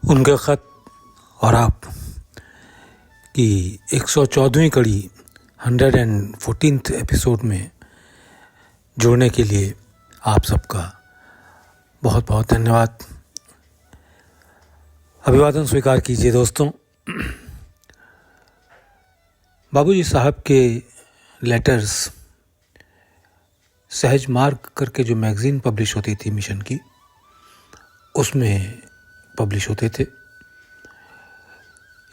उनका ख़त और आप की 114वीं कड़ी 114th एपिसोड में जुड़ने के लिए आप सबका बहुत बहुत धन्यवाद। अभिवादन स्वीकार कीजिए दोस्तों। बाबूजी साहब के लेटर्स सहज मार्ग करके जो मैगज़ीन पब्लिश होती थी मिशन की, उसमें पब्लिश होते थे।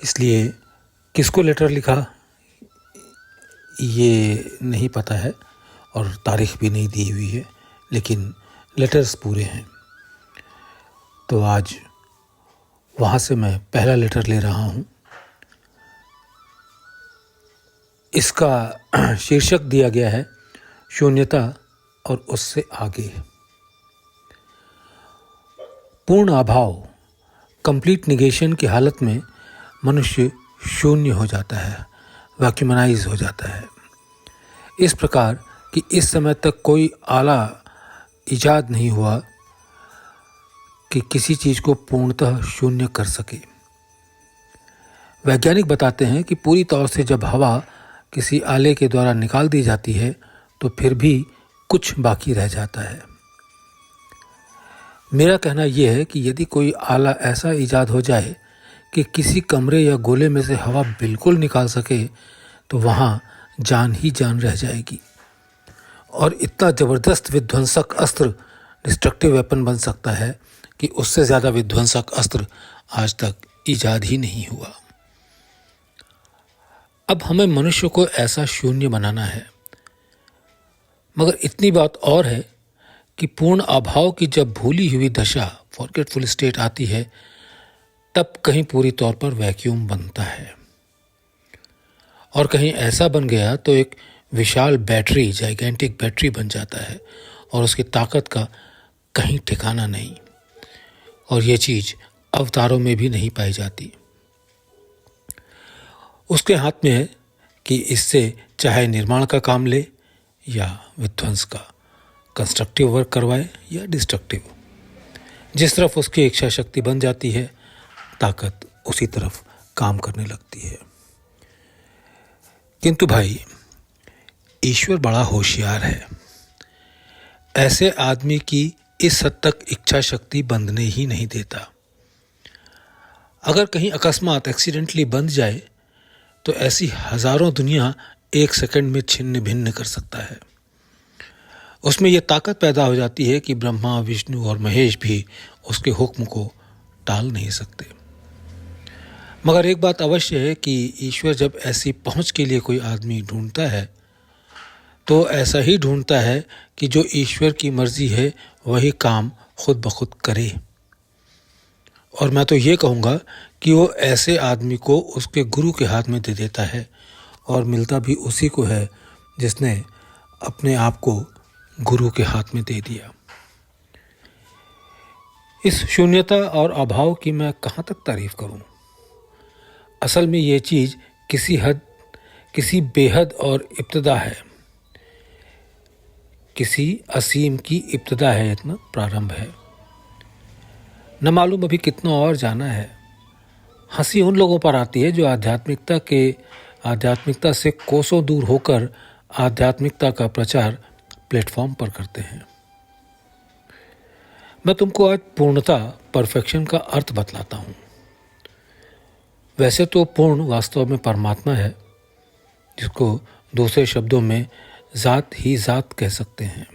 इसलिए किसको लेटर लिखा ये नहीं पता है और तारीख भी नहीं दी हुई है, लेकिन लेटर्स पूरे हैं। तो आज वहाँ से मैं पहला लेटर ले रहा हूँ। इसका शीर्षक दिया गया है शून्यता और उससे आगे। पूर्ण अभाव, कंप्लीट निगेशन की हालत में मनुष्य शून्य हो जाता है, वैक्यूमनाइज हो जाता है। इस प्रकार कि इस समय तक कोई आला इजाद नहीं हुआ कि किसी चीज़ को पूर्णतः शून्य कर सके। वैज्ञानिक बताते हैं कि पूरी तौर से जब हवा किसी आले के द्वारा निकाल दी जाती है तो फिर भी कुछ बाकी रह जाता है। मेरा कहना यह है कि यदि कोई आला ऐसा ईजाद हो जाए कि किसी कमरे या गोले में से हवा बिल्कुल निकाल सके तो वहाँ जान ही जान रह जाएगी और इतना ज़बरदस्त विध्वंसक अस्त्र, डिस्ट्रक्टिव वेपन बन सकता है कि उससे ज़्यादा विध्वंसक अस्त्र आज तक ईजाद ही नहीं हुआ। अब हमें मनुष्य को ऐसा शून्य बनाना है, मगर इतनी बात और है कि पूर्ण अभाव की जब भूली हुई दशा, फॉरगेटफुल स्टेट आती है, तब कहीं पूरी तौर पर वैक्यूम बनता है और कहीं ऐसा बन गया तो एक विशाल बैटरी, जाइगेंटिक बैटरी बन जाता है और उसकी ताकत का कहीं ठिकाना नहीं। और ये चीज़ अवतारों में भी नहीं पाई जाती। उसके हाथ में है कि इससे चाहे निर्माण का काम ले या विध्वंस का, कंस्ट्रक्टिव वर्क करवाए या डिस्ट्रक्टिव। जिस तरफ उसकी इच्छा शक्ति बन जाती है, ताकत उसी तरफ काम करने लगती है। किंतु भाई, ईश्वर बड़ा होशियार है। ऐसे आदमी की इस हद तक इच्छा शक्ति बंधने ही नहीं देता। अगर कहीं अकस्मात एक्सीडेंटली बंध जाए तो ऐसी हजारों दुनिया एक सेकंड में छिन्न भिन्न कर सकता है। उसमें यह ताकत पैदा हो जाती है कि ब्रह्मा, विष्णु और महेश भी उसके हुक्म को टाल नहीं सकते। मगर एक बात अवश्य है कि ईश्वर जब ऐसी पहुंच के लिए कोई आदमी ढूंढता है तो ऐसा ही ढूंढता है कि जो ईश्वर की मर्जी है वही काम खुद ब खुद करे। और मैं तो ये कहूँगा कि वो ऐसे आदमी को उसके गुरु के हाथ में दे देता है, और मिलता भी उसी को है जिसने अपने आप को गुरु के हाथ में दे दिया। इस शून्यता और अभाव की मैं कहाँ तक तारीफ करूं। असल में ये चीज़ किसी बेहद और इब्तदा है, किसी असीम की इब्तदा है, इतना प्रारंभ है। न मालूम अभी कितना और जाना है। हंसी उन लोगों पर आती है जो आध्यात्मिकता से कोसों दूर होकर आध्यात्मिकता का प्रचार प्लेटफॉर्म पर करते हैं। मैं तुमको आज पूर्णता, परफेक्शन का अर्थ बतलाता हूँ। वैसे तो पूर्ण वास्तव में परमात्मा है, जिसको दूसरे शब्दों में ज़ात ही ज़ात कह सकते हैं,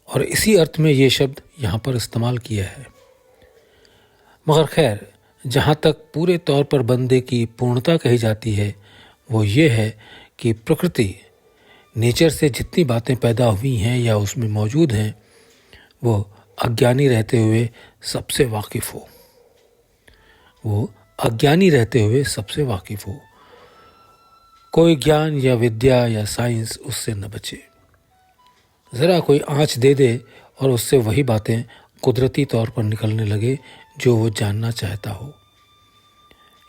और इसी अर्थ में ये शब्द यहाँ पर इस्तेमाल किया है। मगर खैर, जहाँ तक पूरे तौर पर बंदे की पूर्णता कही जाती है वो ये है कि प्रकृति, नेचर से जितनी बातें पैदा हुई हैं या उसमें मौजूद हैं, वो अज्ञानी रहते हुए सबसे वाकिफ़ हो। कोई ज्ञान या विद्या या साइंस उससे न बचे। ज़रा कोई आँच दे दे और उससे वही बातें कुदरती तौर पर निकलने लगे जो वो जानना चाहता हो।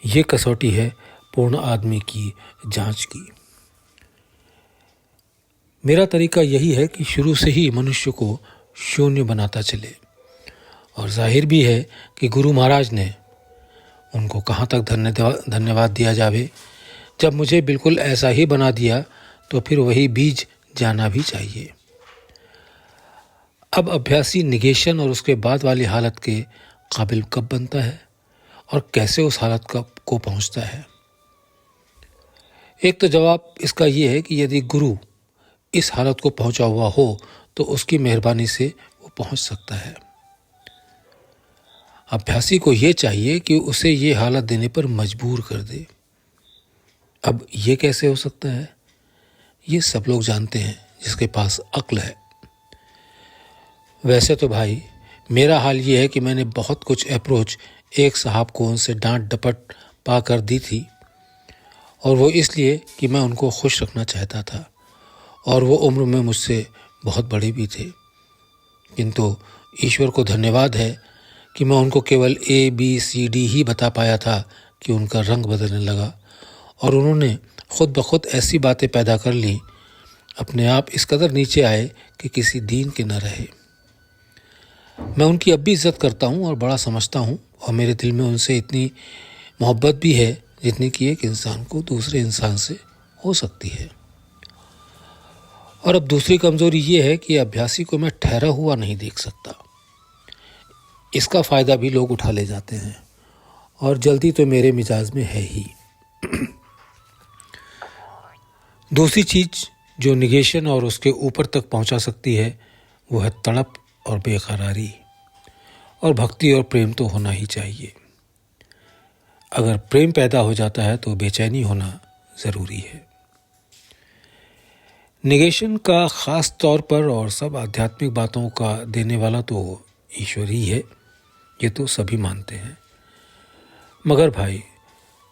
ये कसौटी है पूर्ण आदमी की जांच की। मेरा तरीका यही है कि शुरू से ही मनुष्य को शून्य बनाता चले, और जाहिर भी है कि गुरु महाराज ने उनको कहाँ तक धन्यवाद दिया जावे। जब मुझे बिल्कुल ऐसा ही बना दिया तो फिर वही बीज जाना भी चाहिए। अब अभ्यासी निगेशन और उसके बाद वाली हालत के काबिल कब बनता है और कैसे उस हालत को पहुंचता है? एक तो जवाब इसका ये है कि यदि गुरु इस हालत को पहुंचा हुआ हो तो उसकी मेहरबानी से वो पहुंच सकता है। अभ्यासी को ये चाहिए कि उसे ये हालत देने पर मजबूर कर दे। अब ये कैसे हो सकता है? ये सब लोग जानते हैं जिसके पास अक्ल है। वैसे तो भाई मेरा हाल ये है कि मैंने बहुत कुछ अप्रोच एक साहब को उनसे डांट डपट पा कर दी थी, और वो इसलिए कि मैं उनको खुश रखना चाहता था और वो उम्र में मुझसे बहुत बड़े भी थे। किंतु ईश्वर को धन्यवाद है कि मैं उनको केवल ABCD ही बता पाया था कि उनका रंग बदलने लगा और उन्होंने खुद ब खुद ऐसी बातें पैदा कर ली, अपने आप इस कदर नीचे आए कि किसी दीन के न रहे। मैं उनकी अब भी इज्जत करता हूँ और बड़ा समझता हूँ, और मेरे दिल में उनसे इतनी मोहब्बत भी है जितनी कि एक इंसान को दूसरे इंसान से हो सकती है। और अब दूसरी कमज़ोरी ये है कि अभ्यासी को मैं ठहरा हुआ नहीं देख सकता। इसका फ़ायदा भी लोग उठा ले जाते हैं, और जल्दी तो मेरे मिजाज में है ही। दूसरी चीज़ जो निगेशन और उसके ऊपर तक पहुंचा सकती है वो है तड़प और बेकरारी। और भक्ति और प्रेम तो होना ही चाहिए। अगर प्रेम पैदा हो जाता है तो बेचैनी होना ज़रूरी है। निगेशन का ख़ास तौर पर और सब आध्यात्मिक बातों का देने वाला तो ईश्वर ही है, ये तो सभी मानते हैं। मगर भाई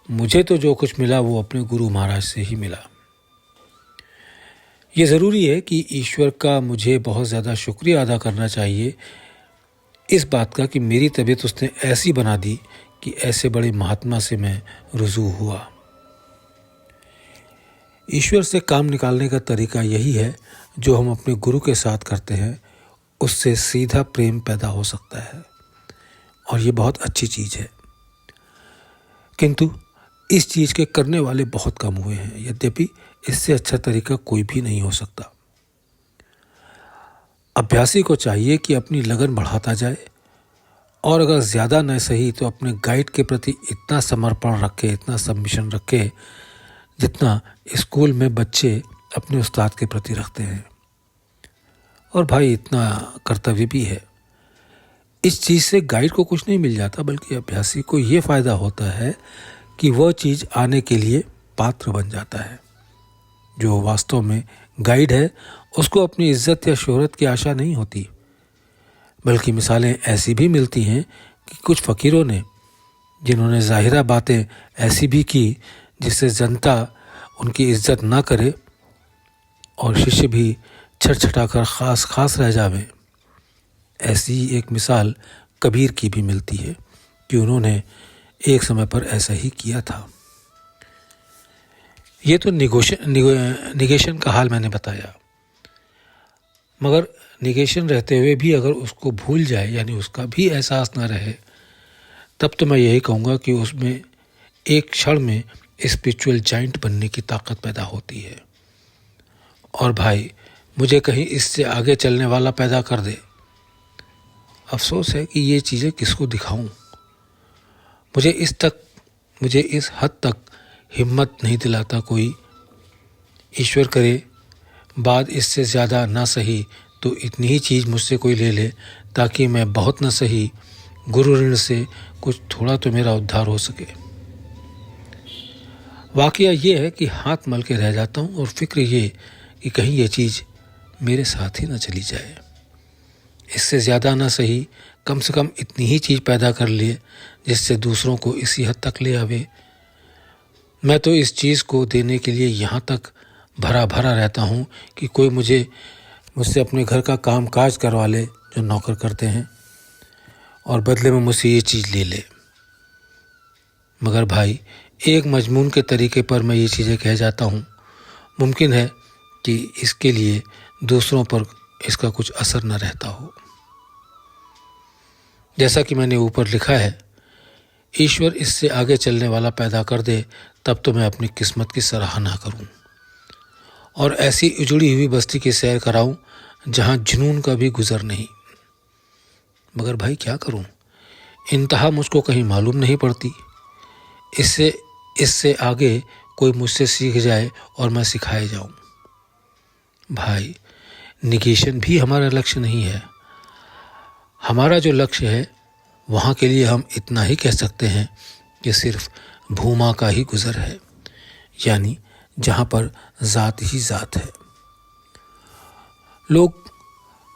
मुझे तो जो कुछ मिला वो अपने गुरु महाराज से ही मिला। ये ज़रूरी है कि ईश्वर का मुझे बहुत ज़्यादा शुक्रिया अदा करना चाहिए इस बात का कि मेरी तबीयत उसने ऐसी बना दी कि ऐसे बड़े महात्मा से मैं रुजू हुआ। ईश्वर से काम निकालने का तरीका यही है जो हम अपने गुरु के साथ करते हैं, उससे सीधा प्रेम पैदा हो सकता है, और ये बहुत अच्छी चीज़ है। किंतु इस चीज़ के करने वाले बहुत कम हुए हैं, यद्यपि इससे अच्छा तरीका कोई भी नहीं हो सकता। अभ्यासी को चाहिए कि अपनी लगन बढ़ाता जाए, और अगर ज़्यादा न सही तो अपने गाइड के प्रति इतना समर्पण रखे, इतना सबमिशन रखे जितना स्कूल में बच्चे अपने उस्ताद के प्रति रखते हैं। और भाई इतना कर्तव्य भी है। इस चीज़ से गाइड को कुछ नहीं मिल जाता, बल्कि अभ्यासी को ये फ़ायदा होता है कि वह चीज़ आने के लिए पात्र बन जाता है। जो वास्तव में गाइड है उसको अपनी इज्जत या शोहरत की आशा नहीं होती, बल्कि मिसालें ऐसी भी मिलती हैं कि कुछ फ़कीरों ने, जिन्होंने ज़ाहिरा बातें ऐसी भी की जिससे जनता उनकी इज्जत ना करे और शिष्य भी छटछटाकर खास रह जावें। ऐसी एक मिसाल कबीर की भी मिलती है कि उन्होंने एक समय पर ऐसा ही किया था। ये तो निगेशन का हाल मैंने बताया, मगर निगेशन रहते हुए भी अगर उसको भूल जाए, यानी उसका भी एहसास ना रहे, तब तो मैं यही कहूँगा कि उसमें एक क्षण में स्पिरिचुअल जाइंट बनने की ताकत पैदा होती है। और भाई मुझे कहीं इससे आगे चलने वाला पैदा कर दे। अफसोस है कि ये चीज़ें किसको दिखाऊं। मुझे इस हद तक हिम्मत नहीं दिलाता कोई। ईश्वर करे बाद इससे ज़्यादा ना सही तो इतनी ही चीज़ मुझसे कोई ले ले, ताकि मैं बहुत न सही गुरु ऋण से कुछ थोड़ा तो मेरा उद्धार हो सके। वाकया ये है कि हाथ मल के रह जाता हूँ, और फिक्र ये कि कहीं ये चीज़ मेरे साथ ही न चली जाए। इससे ज़्यादा ना सही कम से कम इतनी ही चीज़ पैदा कर लिए जिससे दूसरों को इसी हद तक ले आवे। मैं तो इस चीज़ को देने के लिए यहाँ तक भरा रहता हूँ कि कोई मुझसे अपने घर का काम काज करवा ले, जो नौकर करते हैं, और बदले में मुझसे ये चीज़ ले ले। मगर भाई एक मजमून के तरीके पर मैं ये चीज़ें कह जाता हूँ, मुमकिन है कि इसके लिए दूसरों पर इसका कुछ असर न रहता हो। जैसा कि मैंने ऊपर लिखा है ईश्वर इससे आगे चलने वाला पैदा कर दे, तब तो मैं अपनी किस्मत की सराहना करूं और ऐसी उजड़ी हुई बस्ती की सैर कराऊं जहां जुनून का भी गुजर नहीं। मगर भाई क्या करूं, इंतहा मुझको कहीं मालूम नहीं पड़ती। इससे आगे कोई मुझसे सीख जाए और मैं सिखाए जाऊं। भाई, निगेशन भी हमारा लक्ष्य नहीं है। हमारा जो लक्ष्य है वहाँ के लिए हम इतना ही कह सकते हैं कि सिर्फ भूमा का ही गुजर है, यानी जहाँ पर ज़ात ही ज़ात है। लोग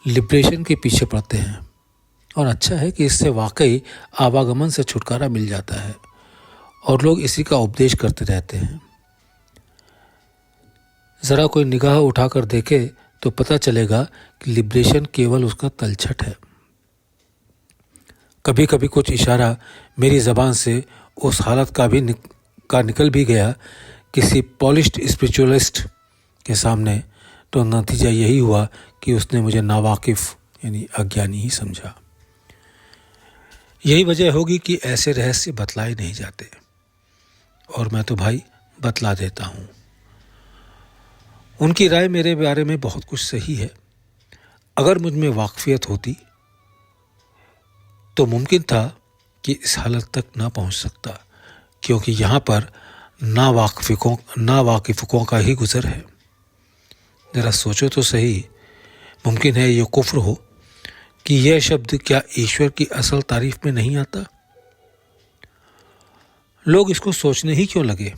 लिबरेशन के पीछे पड़ते हैं और अच्छा है कि इससे वाकई आवागमन से छुटकारा मिल जाता है और लोग इसी का उपदेश करते रहते हैं। ज़रा कोई निगाह उठाकर देखे तो पता चलेगा कि लिबरेशन केवल उसका तलछट है। कभी कभी कुछ इशारा मेरी ज़बान से उस हालत का निकल भी गया किसी पॉलिश्ड स्पिरिचुअलिस्ट के सामने, तो नतीजा यही हुआ कि उसने मुझे नावाकिफ़ यानी अज्ञानी ही समझा। यही वजह होगी कि ऐसे रहस्य बतलाए नहीं जाते, और मैं तो भाई बतला देता हूँ। उनकी राय मेरे बारे में बहुत कुछ सही है। अगर मुझ में वाकफियत होती तो मुमकिन था कि इस हालत तक ना पहुंच सकता, क्योंकि यहाँ पर नावाकिफ़ों का ही गुजर है। ज़रा सोचो तो सही, मुमकिन है ये कुफ्र हो कि यह शब्द क्या ईश्वर की असल तारीफ में नहीं आता? लोग इसको सोचने ही क्यों लगे?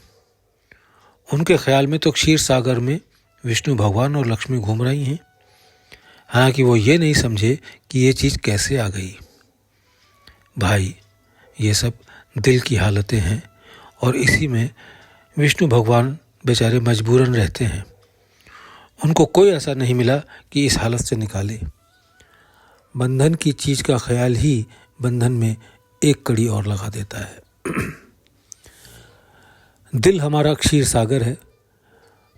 उनके ख्याल में तो क्षीर सागर में विष्णु भगवान और लक्ष्मी घूम रही हैं, हालांकि वो ये नहीं समझे कि ये चीज़ कैसे आ गई। भाई, ये सब दिल की हालतें हैं और इसी में विष्णु भगवान बेचारे मजबूरन रहते हैं। उनको कोई ऐसा नहीं मिला कि इस हालत से निकाले। बंधन की चीज़ का ख्याल ही बंधन में एक कड़ी और लगा देता है। दिल हमारा क्षीर सागर है,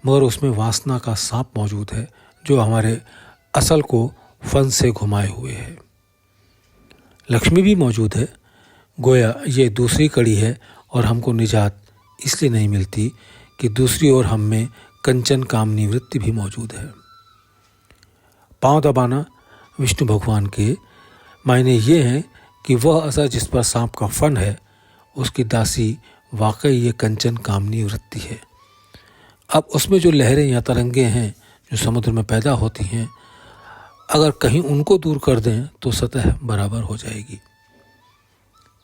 मगर उसमें वासना का सांप मौजूद है जो हमारे असल को फन से घुमाए हुए है। लक्ष्मी भी मौजूद है, गोया ये दूसरी कड़ी है, और हमको निजात इसलिए नहीं मिलती कि दूसरी ओर हम में कंचन कामनी वृत्ति भी मौजूद है। पांव दबाना विष्णु भगवान के मायने ये हैं कि वह असर जिस पर सांप का फन है, उसकी दासी वाकई ये कंचन कामनी वृत्ति है। अब उसमें जो लहरें या तरंगे हैं जो समुद्र में पैदा होती हैं, अगर कहीं उनको दूर कर दें तो सतह बराबर हो जाएगी।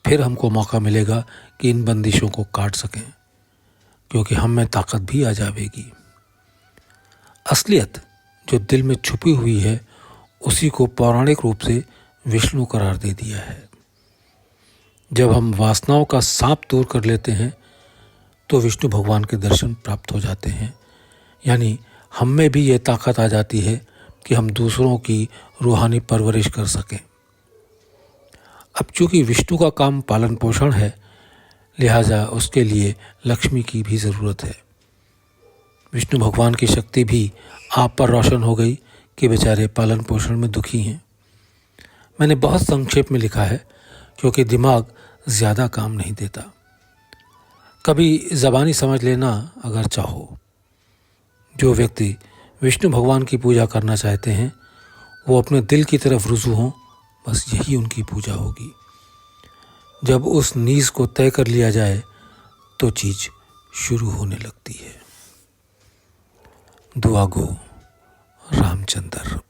फिर हमको मौका मिलेगा कि इन बंदिशों को काट सकें, क्योंकि हम में ताकत भी आ जाएगी। असलियत जो दिल में छुपी हुई है, उसी को पौराणिक रूप से विष्णु करार दे दिया है। जब हम वासनाओं का सांप दूर कर लेते हैं तो विष्णु भगवान के दर्शन प्राप्त हो जाते हैं, यानी हम में भी ये ताकत आ जाती है कि हम दूसरों की रूहानी परवरिश कर सकें। अब चूंकि विष्णु का काम पालन पोषण है, लिहाजा उसके लिए लक्ष्मी की भी ज़रूरत है। विष्णु भगवान की शक्ति भी आप पर रोशन हो गई कि बेचारे पालन पोषण में दुखी हैं। मैंने बहुत संक्षेप में लिखा है क्योंकि दिमाग ज़्यादा काम नहीं देता। कभी ज़बानी समझ लेना अगर चाहो। जो व्यक्ति विष्णु भगवान की पूजा करना चाहते हैं वो अपने दिल की तरफ रुजू हों, बस यही उनकी पूजा होगी। जब उस नीज़ को तय कर लिया जाए तो चीज़ शुरू होने लगती है। दुआ गो रामचंद्र।